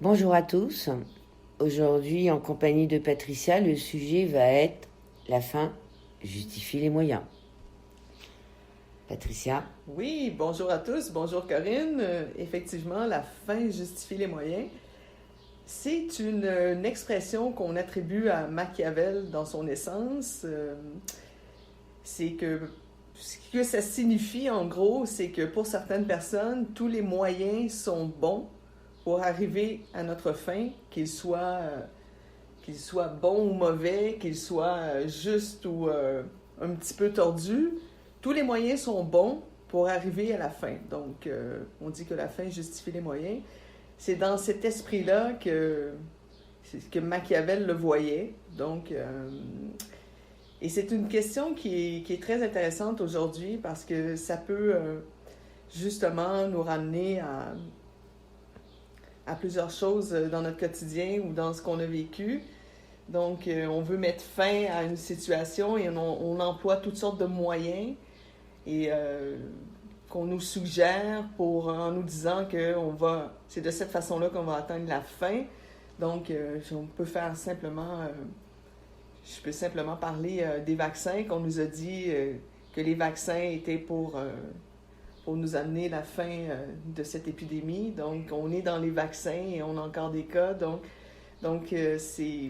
Bonjour à tous. Aujourd'hui, en compagnie de Patricia, le sujet va être la fin justifie les moyens. Patricia. Oui, bonjour à tous, bonjour Corinne. Effectivement, la fin justifie les moyens. C'est une expression qu'on attribue à Machiavel dans son essence. C'est que ce que ça signifie en gros, c'est que pour certaines personnes, tous les moyens sont bons pour arriver à notre fin, qu'ils soient bons ou mauvais, qu'ils soient justes ou un petit peu tordus. Tous les moyens sont bons pour arriver à la fin. Donc, on dit que la fin justifie les moyens. C'est dans cet esprit-là que Machiavel le voyait. Donc, et c'est une question qui est très intéressante aujourd'hui parce que ça peut justement nous ramener à plusieurs choses dans notre quotidien ou dans ce qu'on a vécu. Donc, on veut mettre fin à une situation et on emploie toutes sortes de moyens et qu'on nous suggère en nous disant que c'est de cette façon-là qu'on va atteindre la fin. Donc, on peut faire je peux simplement parler des vaccins, qu'on nous a dit que les vaccins étaient pour nous amener la fin de cette épidémie. Donc, on est dans les vaccins et on a encore des cas. Donc c'est...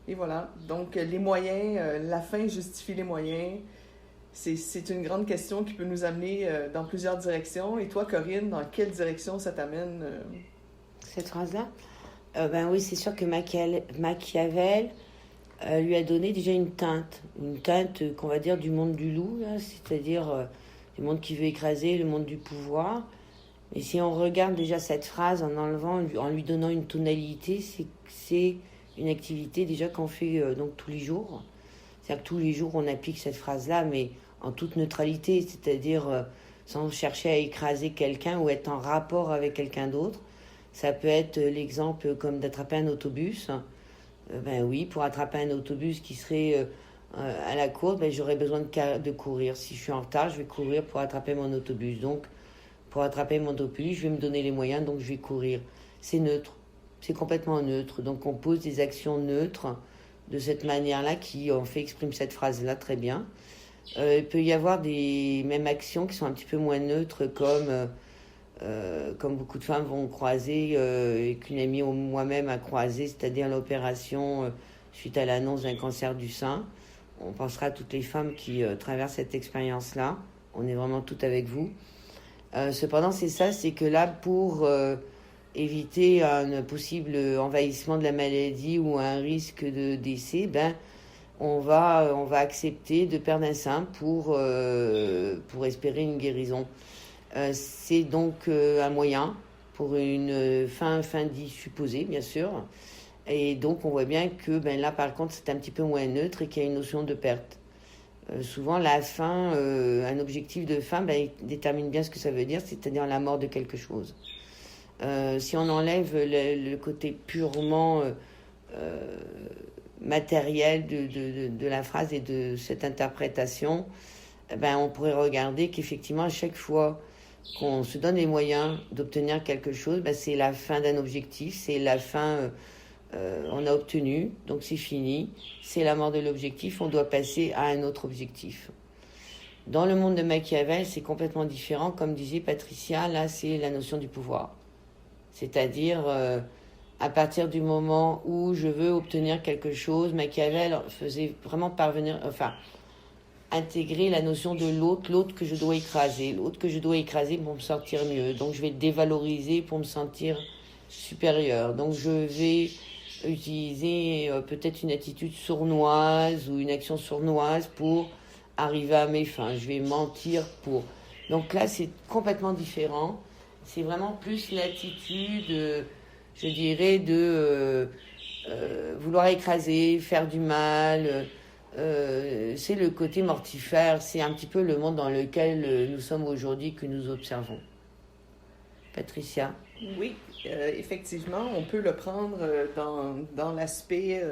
Et voilà. Donc, les moyens, la fin justifie les moyens. C'est une grande question qui peut nous amener dans plusieurs directions. Et toi, Corinne, dans quelle direction ça t'amène? Cette phrase-là Ben oui, c'est sûr que Machiavel lui a donné déjà une teinte qu'on va dire du monde du loup, là, c'est-à-dire le monde qui veut écraser, le monde du pouvoir. Et si on regarde déjà cette phrase en lui donnant une tonalité, c'est une activité déjà qu'on fait donc tous les jours. C'est-à-dire que tous les jours on applique cette phrase-là, mais en toute neutralité, c'est-à-dire sans chercher à écraser quelqu'un ou être en rapport avec quelqu'un d'autre. Ça peut être l'exemple comme d'attraper un autobus. Ben oui, pour attraper un autobus qui serait à la course, ben j'aurais besoin de courir. Si je suis en retard, je vais courir pour attraper mon autobus. Donc, pour attraper mon autobus, je vais me donner les moyens, donc je vais courir. C'est neutre. C'est complètement neutre. Donc, on pose des actions neutres de cette manière-là qui, en fait, exprime cette phrase-là très bien. Il peut y avoir des mêmes actions qui sont un petit peu moins neutres, comme beaucoup de femmes vont croiser, et qu'une amie ou moi-même a croisé, c'est-à-dire l'opération suite à l'annonce d'un cancer du sein. On pensera à toutes les femmes qui traversent cette expérience-là. On est vraiment toutes avec vous. Cependant, c'est que là, pour éviter un possible envahissement de la maladie ou un risque de décès, on va accepter de perdre un sein pour espérer une guérison. C'est donc un moyen pour une fin dite supposée, bien sûr. Et donc, on voit bien que là, par contre, c'est un petit peu moins neutre et qu'il y a une notion de perte. Souvent, la fin, un objectif de fin, détermine bien ce que ça veut dire, c'est-à-dire la mort de quelque chose. Si on enlève le côté purement matériel de la phrase et de cette interprétation, on pourrait regarder qu'effectivement, à chaque fois qu'on se donne les moyens d'obtenir quelque chose, c'est la fin d'un objectif, c'est la fin, on a obtenu, donc c'est fini, c'est la mort de l'objectif, on doit passer à un autre objectif. Dans le monde de Machiavel, c'est complètement différent, comme disait Patricia, là c'est la notion du pouvoir. C'est-à-dire, à partir du moment où je veux obtenir quelque chose, Machiavel faisait vraiment intégrer la notion de l'autre que je dois écraser pour me sentir mieux. Donc je vais le dévaloriser pour me sentir supérieur. Donc je vais utiliser peut-être une attitude sournoise ou une action sournoise pour arriver à mes fins. Je vais mentir pour... Donc là, c'est complètement différent. C'est vraiment plus l'attitude, je dirais, de vouloir écraser, faire du mal... c'est le côté mortifère, c'est un petit peu le monde dans lequel nous sommes aujourd'hui que nous observons. Patricia? Oui, effectivement, on peut le prendre dans l'aspect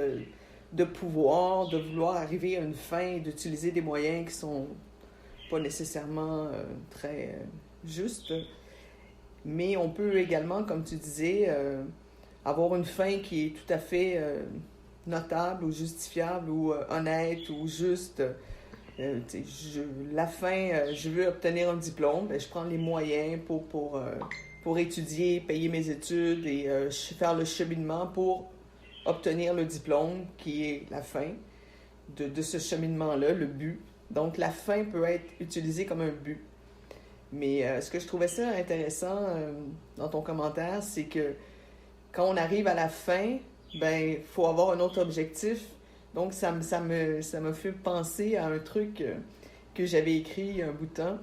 de pouvoir, de vouloir arriver à une fin, d'utiliser des moyens qui sont pas nécessairement très justes. Mais on peut également, comme tu disais, avoir une fin qui est tout à fait notable ou justifiable ou honnête ou juste. La fin, je veux obtenir un diplôme, ben, je prends les moyens pour étudier, payer mes études et faire le cheminement pour obtenir le diplôme qui est la fin de ce cheminement-là, le but. Donc la fin peut être utilisée comme un but. Mais ce que je trouvais ça intéressant dans ton commentaire, c'est que quand on arrive à la fin, ben faut avoir un autre objectif. Donc ça me fait penser à un truc que j'avais écrit il y a un bout de temps.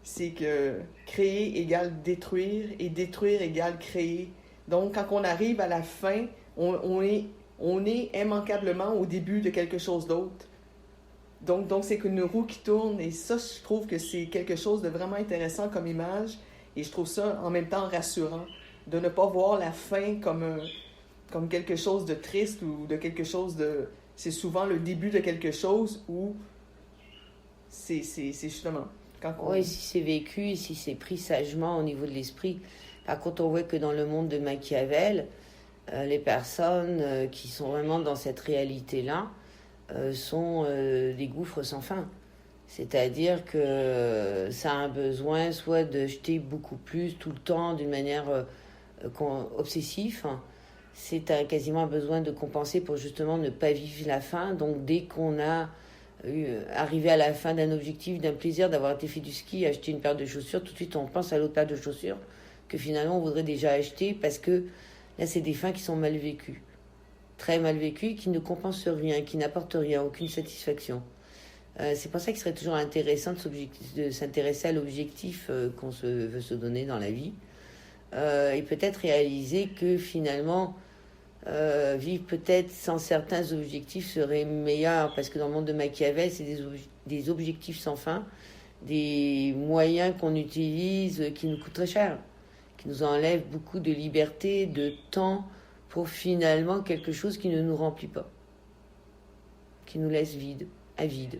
C'est que créer égale détruire et détruire égale créer. Donc quand on arrive à la fin, on est immanquablement au début de quelque chose d'autre. Donc c'est une roue qui tourne et ça, je trouve que c'est quelque chose de vraiment intéressant comme image et je trouve ça en même temps rassurant de ne pas voir la fin comme quelque chose de triste ou de quelque chose de... C'est souvent le début de quelque chose où c'est justement... Oui, si c'est vécu, si c'est pris sagement au niveau de l'esprit. Par contre, on voit que dans le monde de Machiavel, les personnes qui sont vraiment dans cette réalité-là sont des gouffres sans fin. C'est-à-dire que ça a un besoin soit de jeter beaucoup plus tout le temps d'une manière obsessive. C'est quasiment un besoin de compenser pour justement ne pas vivre la fin. Donc dès qu'on a arrivé à la fin d'un objectif, d'un plaisir, d'avoir été fait du ski, acheter une paire de chaussures, tout de suite on pense à l'autre paire de chaussures que finalement on voudrait déjà acheter parce que là c'est des fins qui sont mal vécues. Très mal vécues, qui ne compensent rien, qui n'apportent rien, aucune satisfaction. C'est pour ça qu'il serait toujours intéressant de s'intéresser à l'objectif qu'on veut se donner dans la vie et peut-être réaliser que finalement vivre peut-être sans certains objectifs serait meilleur parce que dans le monde de Machiavel c'est des objectifs sans fin, des moyens qu'on utilise qui nous coûtent très cher, qui nous enlèvent beaucoup de liberté, de temps pour finalement quelque chose qui ne nous remplit pas, qui nous laisse avide,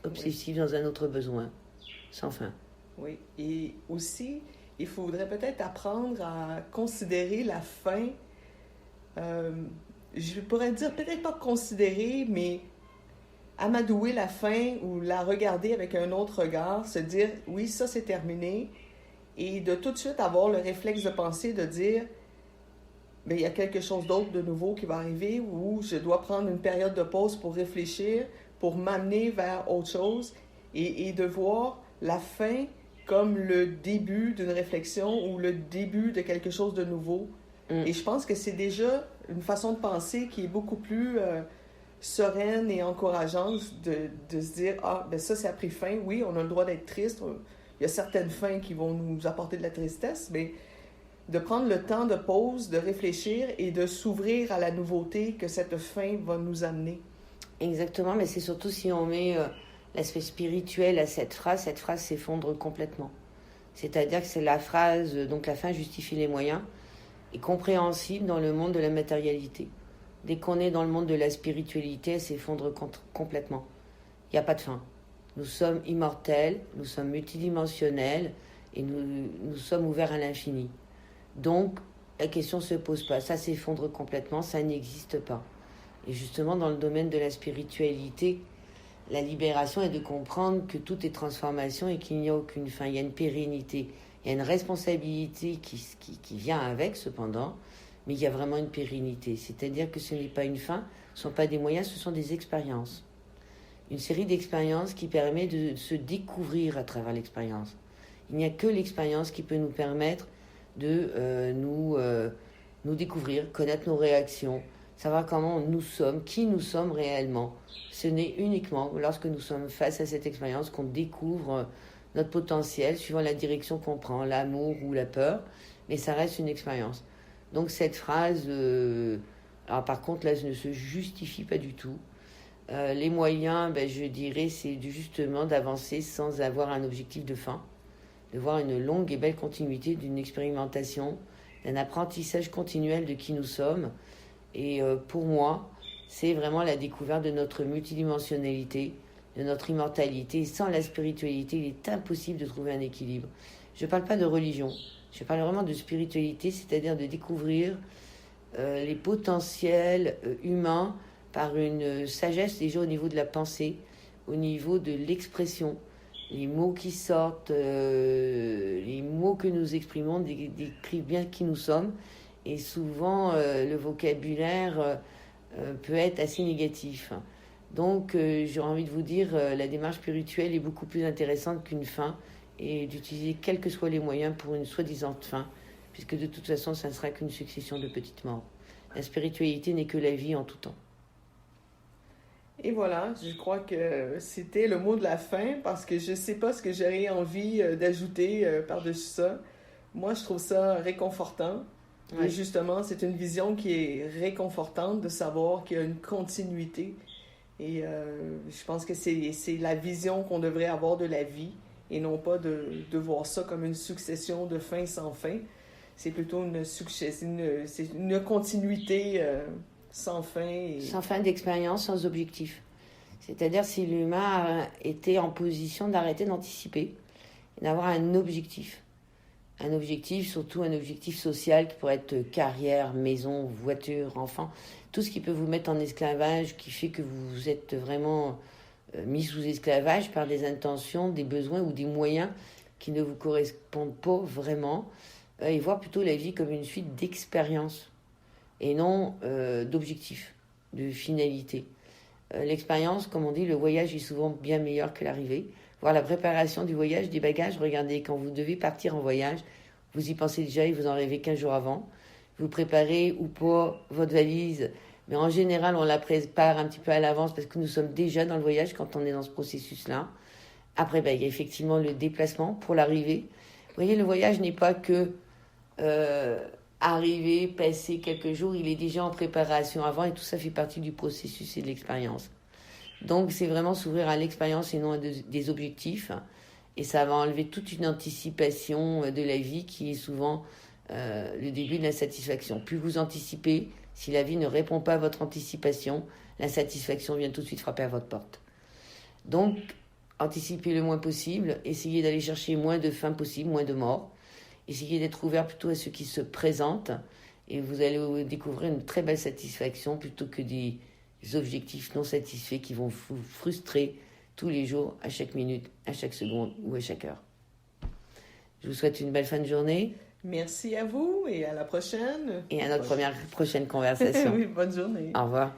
obsessif dans un autre besoin, sans fin. Oui, et aussi, il faudrait peut-être apprendre à considérer la fin, je pourrais dire peut-être pas considérer, mais amadouer la fin ou la regarder avec un autre regard, se dire, oui, ça c'est terminé, et de tout de suite avoir le réflexe de penser, de dire, bien, il y a quelque chose d'autre de nouveau qui va arriver ou je dois prendre une période de pause pour réfléchir, pour m'amener vers autre chose et de voir la fin comme le début d'une réflexion ou le début de quelque chose de nouveau. Et je pense que c'est déjà une façon de penser qui est beaucoup plus sereine et encourageante de se dire « Ah, ben ça, a pris fin. Oui, on a le droit d'être triste. Il y a certaines fins qui vont nous apporter de la tristesse, mais... » de prendre le temps de pause, de réfléchir et de s'ouvrir à la nouveauté que cette fin va nous amener. Exactement, mais c'est surtout si on met l'aspect spirituel à cette phrase s'effondre complètement. C'est-à-dire que c'est la phrase, donc la fin justifie les moyens, est compréhensible dans le monde de la matérialité. Dès qu'on est dans le monde de la spiritualité, elle s'effondre complètement. Il n'y a pas de fin. Nous sommes immortels, nous sommes multidimensionnels et nous sommes ouverts à l'infini. Donc, la question ne se pose pas. Ça s'effondre complètement, ça n'existe pas. Et justement, dans le domaine de la spiritualité, la libération est de comprendre que tout est transformation et qu'il n'y a aucune fin. Il y a une pérennité, il y a une responsabilité qui vient avec, cependant, mais il y a vraiment une pérennité. C'est-à-dire que ce n'est pas une fin, ce ne sont pas des moyens, ce sont des expériences. Une série d'expériences qui permet de se découvrir à travers l'expérience. Il n'y a que l'expérience qui peut nous permettre de nous découvrir, connaître nos réactions, savoir comment nous sommes, qui nous sommes réellement. Ce n'est uniquement lorsque nous sommes face à cette expérience qu'on découvre notre potentiel, suivant la direction qu'on prend, l'amour ou la peur, mais ça reste une expérience. Donc cette phrase, alors par contre là, ne se justifie pas du tout. Les moyens, je dirais, c'est justement d'avancer sans avoir un objectif de fin, de voir une longue et belle continuité d'une expérimentation, d'un apprentissage continuel de qui nous sommes. Et pour moi, c'est vraiment la découverte de notre multidimensionnalité, de notre immortalité. Sans la spiritualité, il est impossible de trouver un équilibre. Je ne parle pas de religion, je parle vraiment de spiritualité, c'est-à-dire de découvrir les potentiels humains par une sagesse déjà au niveau de la pensée, au niveau de l'expression. Les mots qui sortent, les mots que nous exprimons décrivent bien qui nous sommes. Et souvent, le vocabulaire peut être assez négatif. Donc, j'aurais envie de vous dire, la démarche spirituelle est beaucoup plus intéressante qu'une fin et d'utiliser quels que soient les moyens pour une soi-disant fin, puisque de toute façon, ça ne sera qu'une succession de petites morts. La spiritualité n'est que la vie en tout temps. Et voilà, je crois que c'était le mot de la fin parce que je ne sais pas ce que j'aurais envie d'ajouter par-dessus ça. Moi, je trouve ça réconfortant. Ouais. Et justement, c'est une vision qui est réconfortante de savoir qu'il y a une continuité. Et je pense que c'est la vision qu'on devrait avoir de la vie et non pas de voir ça comme une succession de fins sans fin. C'est plutôt une continuité sans fin. Sans fin d'expérience, sans objectif. C'est-à-dire si l'humain était en position d'arrêter d'anticiper et d'avoir un objectif. Un objectif, surtout un objectif social qui pourrait être carrière, maison, voiture, enfant. Tout ce qui peut vous mettre en esclavage, qui fait que vous êtes vraiment mis sous esclavage par des intentions, des besoins ou des moyens qui ne vous correspondent pas vraiment. Et voir plutôt la vie comme une suite d'expériences et non d'objectifs, de finalité. L'expérience, comme on dit, le voyage est souvent bien meilleur que l'arrivée. Voir la préparation du voyage, des bagages, regardez, quand vous devez partir en voyage, vous y pensez déjà et vous en rêvez 15 jours avant. Vous préparez ou pas votre valise, mais en général, on la prépare un petit peu à l'avance parce que nous sommes déjà dans le voyage quand on est dans ce processus-là. Après, il y a effectivement le déplacement pour l'arrivée. Vous voyez, le voyage n'est pas que arriver, passer quelques jours, il est déjà en préparation avant et tout ça fait partie du processus et de l'expérience. Donc, c'est vraiment s'ouvrir à l'expérience et non à des objectifs. Et ça va enlever toute une anticipation de la vie qui est souvent le début de l'insatisfaction. Plus vous anticipez, si la vie ne répond pas à votre anticipation, l'insatisfaction vient tout de suite frapper à votre porte. Donc, anticipez le moins possible, essayez d'aller chercher moins de fins possibles, moins de morts. Essayez d'être ouvert plutôt à ce qui se présente et vous allez découvrir une très belle satisfaction plutôt que des objectifs non satisfaits qui vont vous frustrer tous les jours, à chaque minute, à chaque seconde ou à chaque heure. Je vous souhaite une belle fin de journée. Merci à vous et à la prochaine. Et à notre prochaine conversation. Oui, bonne journée. Au revoir.